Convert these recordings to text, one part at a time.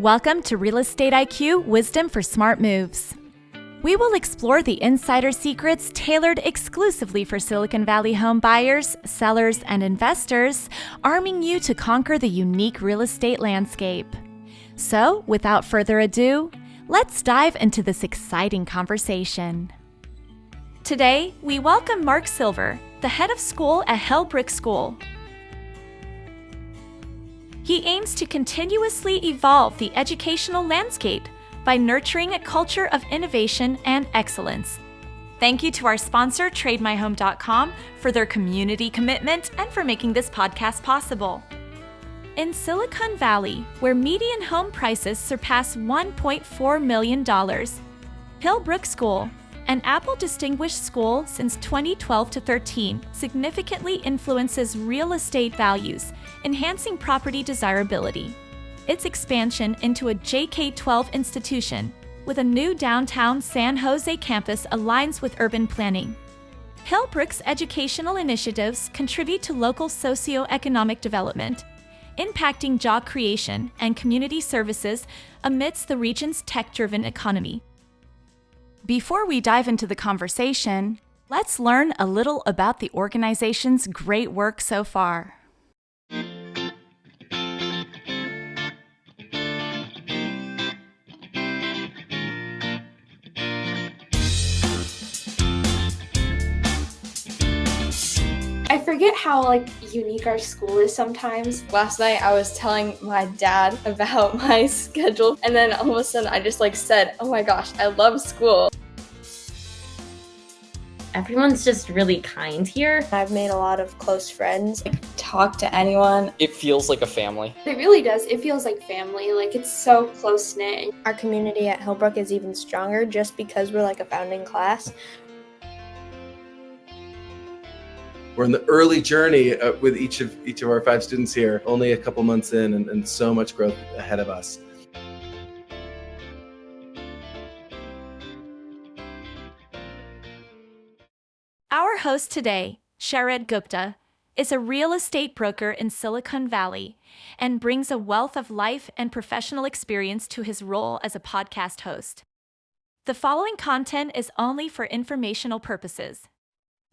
Welcome to Real Estate IQ Wisdom for Smart Moves. We will explore the insider secrets tailored exclusively for Silicon Valley home buyers, sellers, and investors, arming you to conquer the unique real estate landscape. So, without further ado, let's dive into this exciting conversation. Today, we welcome Mark Silver, the head of school at Hillbrook School. He aims to continuously evolve the educational landscape by nurturing a culture of innovation and excellence. Thank you to our sponsor, TradeMyHome.com, for their community commitment and for making this podcast possible. In Silicon Valley, where median home prices surpass $1.4 million, Hillbrook School, an Apple Distinguished School since 2012 to 13, significantly influences real estate values, enhancing property desirability. Its expansion into a JK-12 institution with a new downtown San Jose campus aligns with urban planning. Hillbrook's educational initiatives contribute to local socio-economic development, impacting job creation and community services amidst the region's tech-driven economy. Before we dive into the conversation, let's learn a little about the organization's great work so far. I forget how unique our school is sometimes. Last night I was telling my dad about my schedule, and then all of a sudden I just said, oh my gosh, I love school. Everyone's just really kind here. I've made a lot of close friends. Talk to anyone. It feels like a family. It really does. It feels like family. It's so close-knit. Our community at Hillbrook is even stronger just because we're a founding class. We're in the early journey with each of our 5 students here, only a couple months in, and so much growth ahead of us. Our host today, Shared Gupta, is a real estate broker in Silicon Valley and brings a wealth of life and professional experience to his role as a podcast host. The following content is only for informational purposes.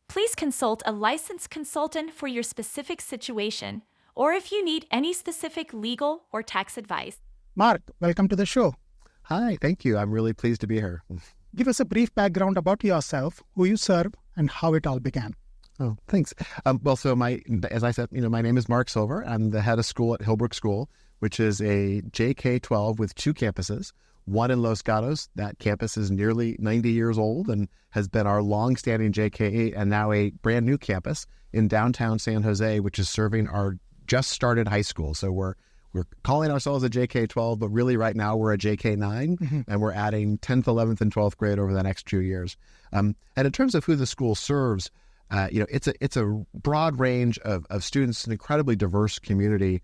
Please consult a licensed consultant for your specific situation or if you need any specific legal or tax advice. Mark, welcome to the show. Hi, thank you. I'm really pleased to be here. Give us a brief background about yourself, who you serve, and how it all began. Oh, thanks. As I said, my name is Mark Silver. I'm the head of school at Hillbrook School, which is a JK-12 with 2 campuses. One in Los Gatos. That campus is nearly 90 years old and has been our long-standing JK-8 and now a brand new campus in downtown San Jose, which is serving our just started high school. So we're calling ourselves a JK-12, but really right now we're a JK-9, and we're adding 10th, 11th, and 12th grade over the next 2 years. And in terms of who the school serves, it's a broad range of students, an incredibly diverse community.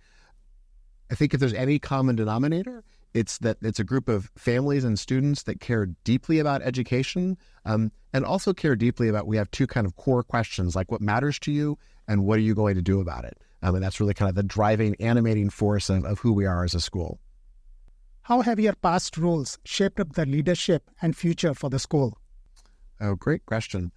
I think if there's any common denominator, it's that it's a group of families and students that care deeply about education and also care deeply about, we have 2 kind of core questions, like what matters to you and what are you going to do about it? And that's really kind of the driving, animating force of who we are as a school. How have your past roles shaped up the leadership and future for the school? Oh, great question.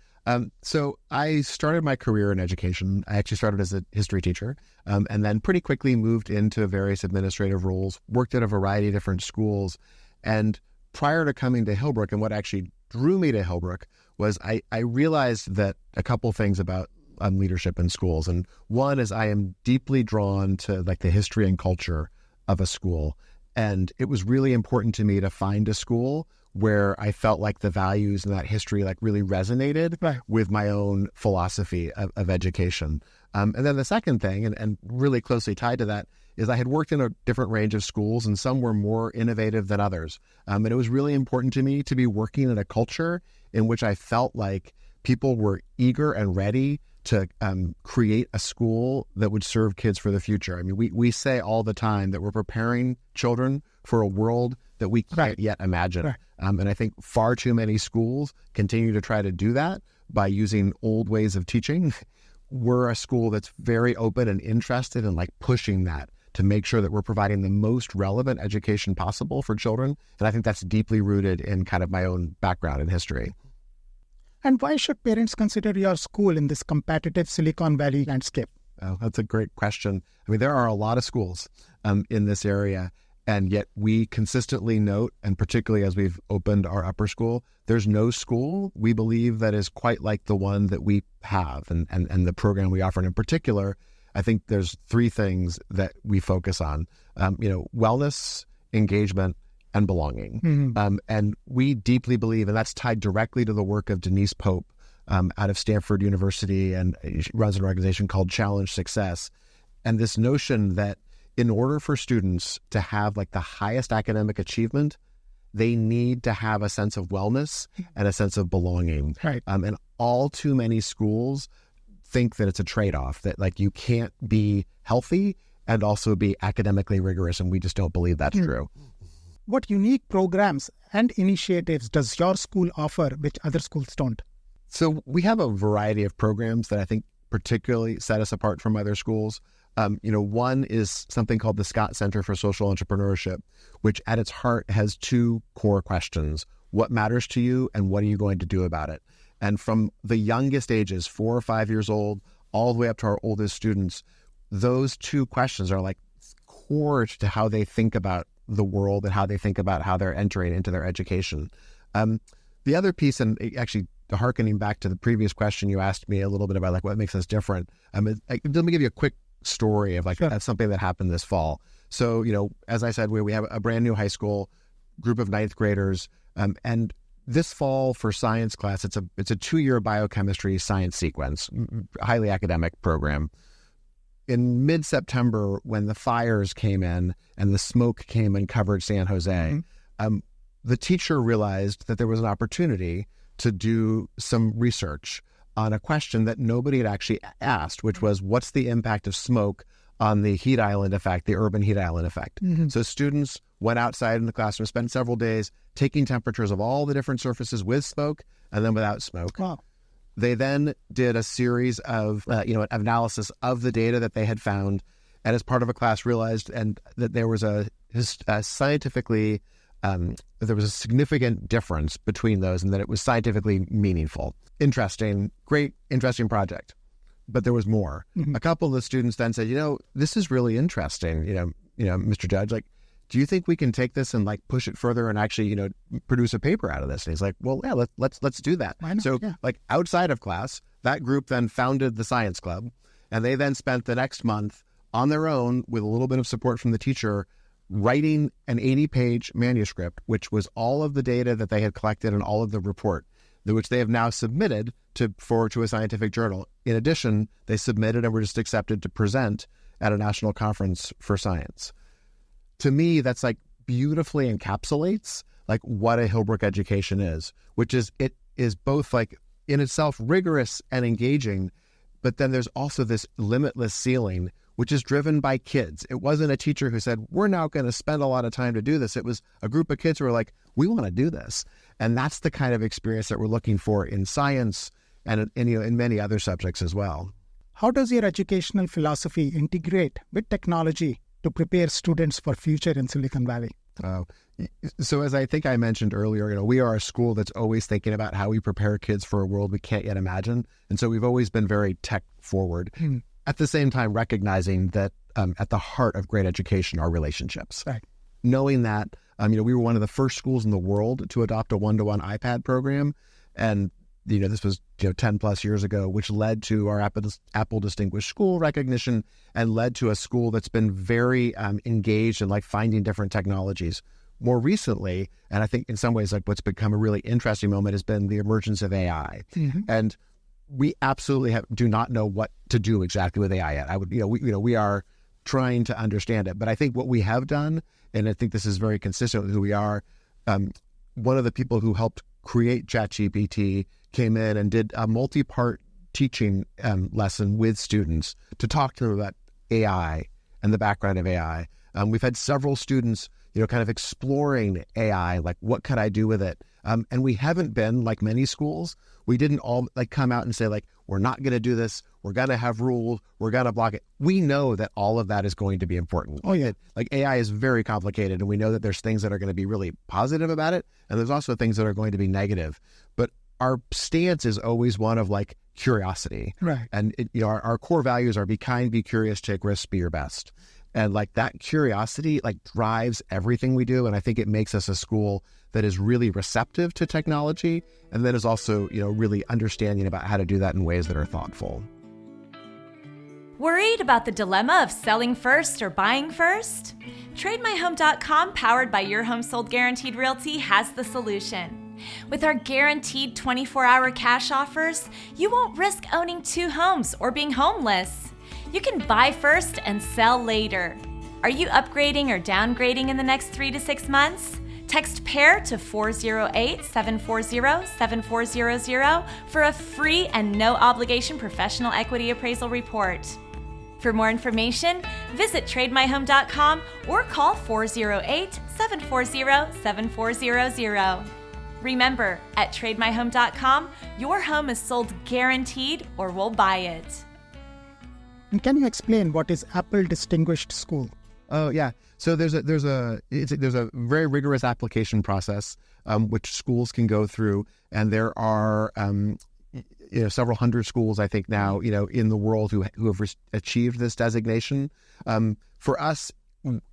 So I started my career in education. I actually started as a history teacher and then pretty quickly moved into various administrative roles, worked at a variety of different schools. And prior to coming to Hillbrook, and what actually drew me to Hillbrook was I realized that a couple things about leadership in schools. And one is I am deeply drawn to the history and culture of a school. And it was really important to me to find a school where I felt like the values and that history really resonated with my own philosophy of education. And then the second thing, and really closely tied to that, is I had worked in a different range of schools, and some were more innovative than others. And it was really important to me to be working in a culture in which I felt like people were eager and ready to create a school that would serve kids for the future. I mean, we say all the time that we're preparing children for a world that we can't yet imagine. Right. And I think far too many schools continue to try to do that by using old ways of teaching. We're a school that's very open and interested in pushing that to make sure that we're providing the most relevant education possible for children. And I think that's deeply rooted in kind of my own background in history. And why should parents consider your school in this competitive Silicon Valley landscape? Oh, that's a great question. I mean, there are a lot of schools in this area, and yet we consistently note, and particularly as we've opened our upper school, there's no school we believe that is quite like the one that we have and the program we offer. And in particular, I think there's three things that we focus on, wellness, engagement, and belonging. Mm-hmm. And we deeply believe, and that's tied directly to the work of Denise Pope out of Stanford University, and she runs an organization called Challenge Success. And this notion that in order for students to have like the highest academic achievement, they need to have a sense of wellness and a sense of belonging. Right. And all too many schools think that it's a trade-off, that like you can't be healthy and also be academically rigorous. And we just don't believe that's true. What unique programs and initiatives does your school offer which other schools don't? So we have a variety of programs that I think particularly set us apart from other schools. One is something called the Scott Center for Social Entrepreneurship, which at its heart has two core questions. What matters to you and what are you going to do about it? And from the youngest ages, 4 or 5 years old, all the way up to our oldest students, those two questions are like core to how they think about the world and how they think about how they're entering into their education. The other piece, and actually hearkening back to the previous question you asked me a little bit about like what makes us different. Let me give you a quick story of that's something that happened this fall. So, as I said, we have a brand new high school group of ninth graders. And this fall for science class, it's a 2-year biochemistry science sequence, highly academic program. In mid-September, when the fires came in and the smoke came and covered San Jose, the teacher realized that there was an opportunity to do some research on a question that nobody had actually asked, which was, what's the impact of smoke on the heat island effect, the urban heat island effect? So students went outside in the classroom, spent several days taking temperatures of all the different surfaces with smoke and then without smoke. Wow. They then did a series of, analysis of the data that they had found, and as part of a class realized that there was a scientifically, there was a significant difference between those and that it was scientifically meaningful. Interesting project. But there was more. A couple of the students then said, this is really interesting, Mr. Judge, do you think we can take this and push it further and actually, produce a paper out of this? And he's like, well, yeah, let's do that. Why not? So Yeah. outside of class, that group then founded the science club, and they then spent the next month on their own with a little bit of support from the teacher, writing an 80-page manuscript, which was all of the data that they had collected and all of the report, which they have now submitted to a scientific journal. In addition, they submitted and were just accepted to present at a national conference for science. To me, that's beautifully encapsulates what a Hillbrook education is, which is it is both in itself rigorous and engaging, but then there's also this limitless ceiling, which is driven by kids. It wasn't a teacher who said, we're now going to spend a lot of time to do this. It was a group of kids who were like, we want to do this. And that's the kind of experience that we're looking for in science and in many other subjects as well. How does your educational philosophy integrate with technology to prepare students for future in Silicon Valley? So as I think I mentioned earlier, we are a school that's always thinking about how we prepare kids for a world we can't yet imagine. And so we've always been very tech forward. At the same time, recognizing that at the heart of great education are relationships. Right. Knowing that, we were one of the first schools in the world to adopt a one-to-one iPad program. And, this was 10 plus years ago, which led to our Apple Distinguished School recognition and led to a school that's been very engaged in finding different technologies. More recently, and I think in some ways what's become a really interesting moment has been the emergence of AI. And we absolutely do not know what to do exactly with AI yet. We are trying to understand it. But I think what we have done, and I think this is very consistent with who we are, one of the people who helped create ChatGPT came in and did a multi-part teaching lesson with students to talk to them about AI and the background of AI. We've had several students, kind of exploring AI, what could I do with it? And we haven't been like many schools. We didn't all like come out and say like, we're not going to do this. We're going to have rules. We're going to block it. We know that all of that is going to be important. Oh, yeah. Like AI is very complicated, and we know that there's things that are going to be really positive about it, and there's also things that are going to be negative. But our stance is always one of like curiosity. Right. And our core values are be kind, be curious, take risks, be your best. And like that curiosity like drives everything we do. And I think it makes us a school that is really receptive to technology, and that is also, really understanding about how to do that in ways that are thoughtful. Worried about the dilemma of selling first or buying first? TradeMyHome.com, powered by Your Home Sold Guaranteed Realty, has the solution. With our guaranteed 24-hour cash offers, you won't risk owning 2 homes or being homeless. You can buy first and sell later. Are you upgrading or downgrading in the next 3 to 6 months? Text PAIR to 408-740-7400 for a free and no-obligation professional equity appraisal report. For more information, visit TradeMyHome.com or call 408-740-7400. Remember, at TradeMyHome.com, your home is sold guaranteed or we'll buy it. And can you explain what is Apple Distinguished School? Oh yeah. So there's a very rigorous application process which schools can go through, and there are several hundred schools I think now in the world who have achieved this designation. For us,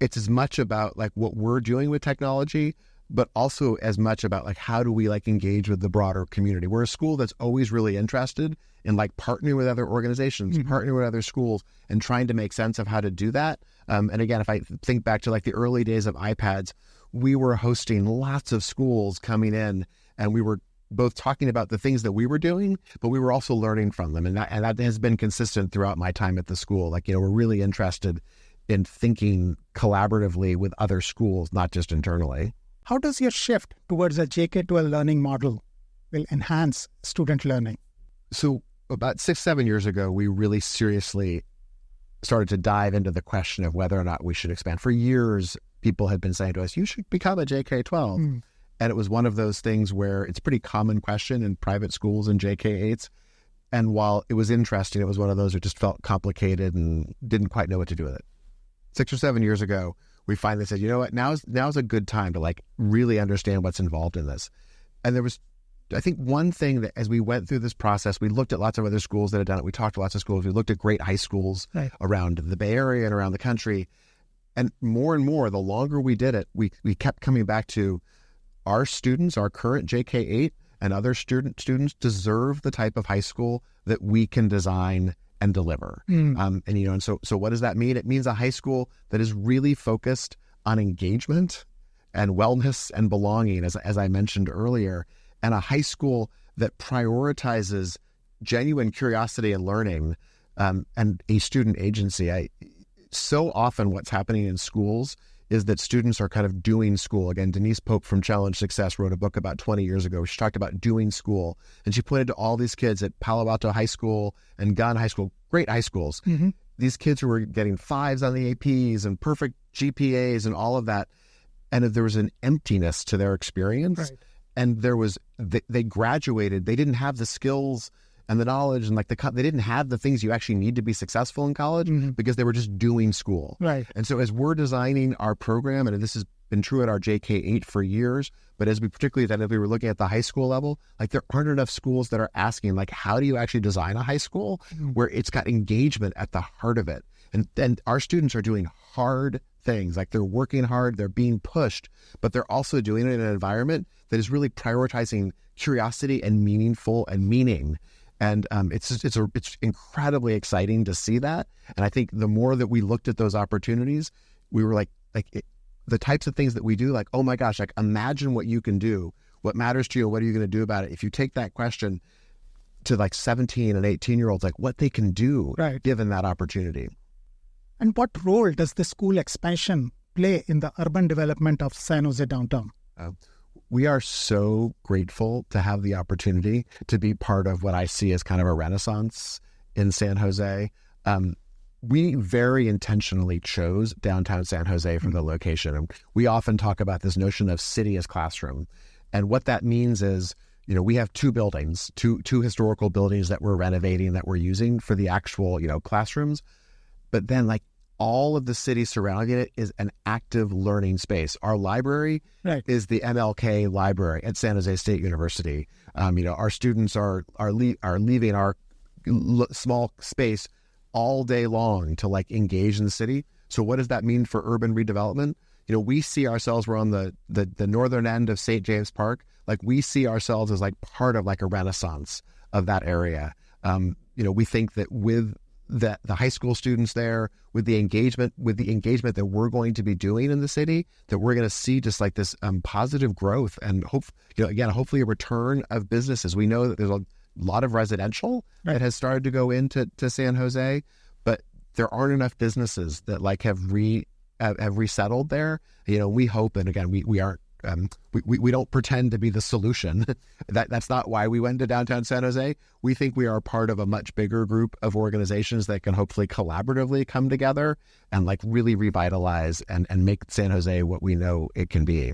it's as much about like what we're doing with technology, but also as much about like how do we like engage with the broader community. We're a school that's always really interested in like partnering with other organizations, partnering with other schools, and trying to make sense of how to do that. And again, if I think back to like the early days of iPads, we were hosting lots of schools coming in, and we were both talking about the things that we were doing, but we were also learning from them. And that has been consistent throughout my time at the school. Like, we're really interested in thinking collaboratively with other schools, not just internally. How does your shift towards a JK-12 learning model will enhance student learning? So about 6-7 years ago, we really seriously started to dive into the question of whether or not we should expand. For years, people had been saying to us, you should become a JK-12. And it was one of those things where it's a pretty common question in private schools and JK-8s. And while it was interesting, it was one of those that just felt complicated and didn't quite know what to do with it. 6 or 7 years ago, we finally said, you know what, now's a good time to like really understand what's involved in this. And there was, I think, one thing that as we went through this process, we looked at lots of other schools that had done it. We talked to lots of schools. We looked at great high schools around the Bay Area and around the country. And more, the longer we did it, we kept coming back to our students, our current JK-8 and other students deserve the type of high school that we can design and deliver. And so what does that mean? It means a high school that is really focused on engagement and wellness and belonging, as I mentioned earlier, and a high school that prioritizes genuine curiosity and learning, and a student agency. So often what's happening in schools is that students are kind of doing school. Again, Denise Pope from Challenge Success wrote a book about 20 years ago. She talked about doing school, and she pointed to all these kids at Palo Alto High School and Gunn High School, great high schools. These kids who were getting 5s on the APs and perfect GPAs and all of that. And there was an emptiness to their experience. Right. And they graduated. They didn't have the skills and the knowledge and they didn't have the things you actually need to be successful in college because they were just doing school. Right. And so as we're designing our program, and this has been true at our JK-8 for years, but as we were looking at the high school level, like there aren't enough schools that are asking, like, how do you actually design a high school where it's got engagement at the heart of it? And then our students are doing hard things, like they're working hard, they're being pushed, but they're also doing it in an environment that is really prioritizing curiosity and meaningful and meaning. And it's incredibly exciting to see that. And I think the more that we looked at those opportunities, we were the types of things that we do, like, oh my gosh, like imagine what you can do, what matters to you, what are you going to do about it? If you take that question to like 17 and 18-year-olds, like what they can do given that opportunity. And what role does the school expansion play in the urban development of San Jose downtown? We are so grateful to have the opportunity to be part of what I see as kind of a renaissance in San Jose. We very intentionally chose downtown San Jose for the location. And we often talk about this notion of city as classroom. And what that means is, we have two buildings, two historical buildings that we're renovating, that we're using for the actual, classrooms. But then all of the city surrounding it is an active learning space. Our library is the MLK library at San Jose State University. Our students are leaving our small space all day long to engage in the city. So what does that mean for urban redevelopment? We see ourselves, we're on the northern end of St. James Park. We see ourselves as part of a renaissance of that area. We think that with the high school students there, with the engagement that we're going to be doing in the city, that we're going to see just this positive growth and hopefully a return of businesses. We know that there's a lot of residential that has started to go into San Jose, but there aren't enough businesses that have resettled there. We hope, and again, we aren't. We don't pretend to be the solution. That's not why we went to downtown San Jose. We think we are part of a much bigger group of organizations that can hopefully collaboratively come together and really revitalize and make San Jose what we know it can be.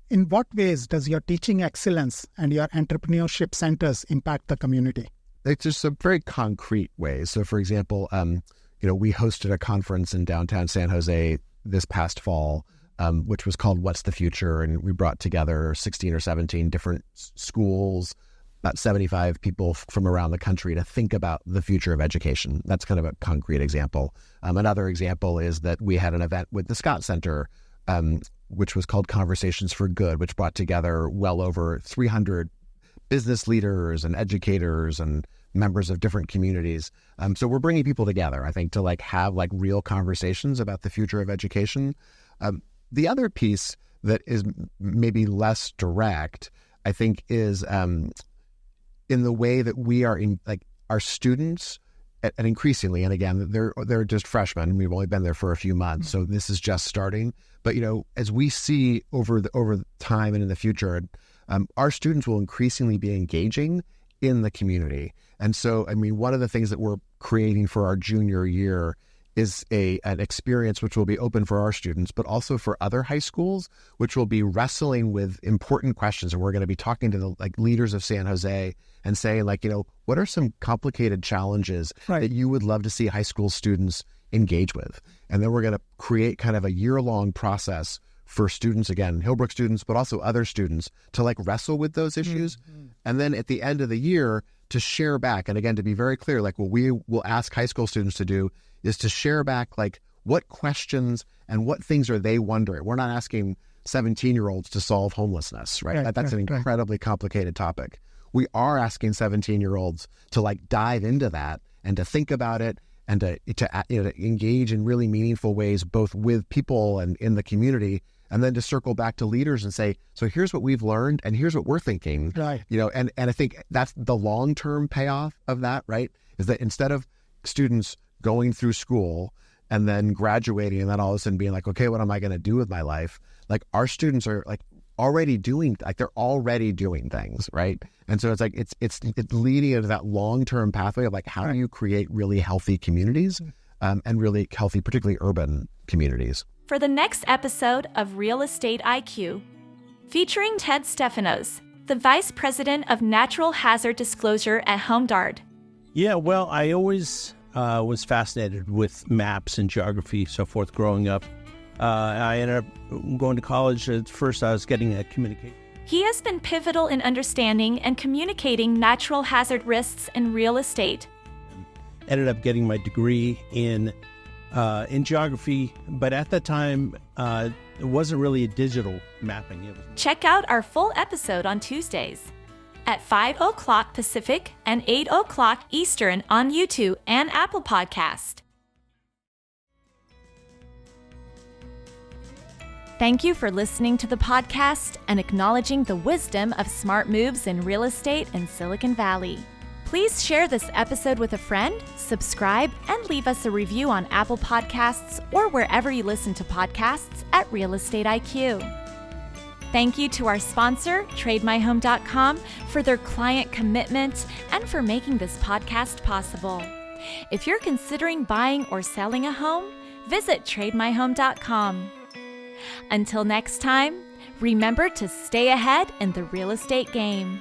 In what ways does your teaching excellence and your entrepreneurship centers impact the community? It's just some very concrete ways. So, for example, we hosted a conference in downtown San Jose this past fall, which was called What's the Future? And we brought together 16 or 17 different schools, about 75 people from around the country to think about the future of education. That's kind of a concrete example. Another example is that we had an event with the Scott Center, which was called Conversations for Good, which brought together well over 300 business leaders and educators and members of different communities. So we're bringing people together, I think, to have real conversations about the future of education. The other piece that is maybe less direct, I think, is in the way that we are in our students, and increasingly, and again, they're just freshmen. We've only been there for a few months, so this is just starting. But as we see over time and in the future, our students will increasingly be engaging in the community. And so, one of the things that we're creating for our junior year is an experience which will be open for our students, but also for other high schools, which will be wrestling with important questions. And we're going to be talking to the leaders of San Jose and saying what are some complicated challenges that you would love to see high school students engage with? And then we're going to create kind of a year-long process for students, again, Hillbrook students, but also other students to wrestle with those issues. Mm-hmm. And then at the end of the year to share back. And again, to be very clear, what we will ask high school students to do is to share back what questions and what things are they wondering. We're not asking 17-year-olds to solve homelessness, right? That's an incredibly complicated topic. We are asking 17-year-olds to dive into that and to think about it and to engage in really meaningful ways, both with people and in the community, and then to circle back to leaders and say, so here's what we've learned and here's what we're thinking. Right. And I think that's the long-term payoff of that, right? Is that instead of students going through school and then graduating and then all of a sudden being okay, what am I going to do with my life? Our students are already doing, they're already doing things, right? And so it's leading into that long-term pathway of how do you create really healthy communities and really healthy, particularly urban communities. For the next episode of Real Estate IQ, featuring Ted Stefanos, the Vice President of Natural Hazard Disclosure at HomeDart. Yeah, well, I always was fascinated with maps and geography, so forth, growing up. I ended up going to college. At first, I was getting a communication. He has been pivotal in understanding and communicating natural hazard risks in real estate. Ended up getting my degree in geography, but at that time, it wasn't really a digital mapping. Check out our full episode on Tuesdays at 5 o'clock Pacific and 8 o'clock Eastern on YouTube and Apple Podcast. Thank you for listening to the podcast and acknowledging the wisdom of smart moves in real estate in Silicon Valley. Please share this episode with a friend, subscribe, and leave us a review on Apple Podcasts or wherever you listen to podcasts at Real Estate IQ. Thank you to our sponsor, TradeMyHome.com, for their client commitment and for making this podcast possible. If you're considering buying or selling a home, visit TradeMyHome.com. Until next time, Remember to stay ahead in the real estate game.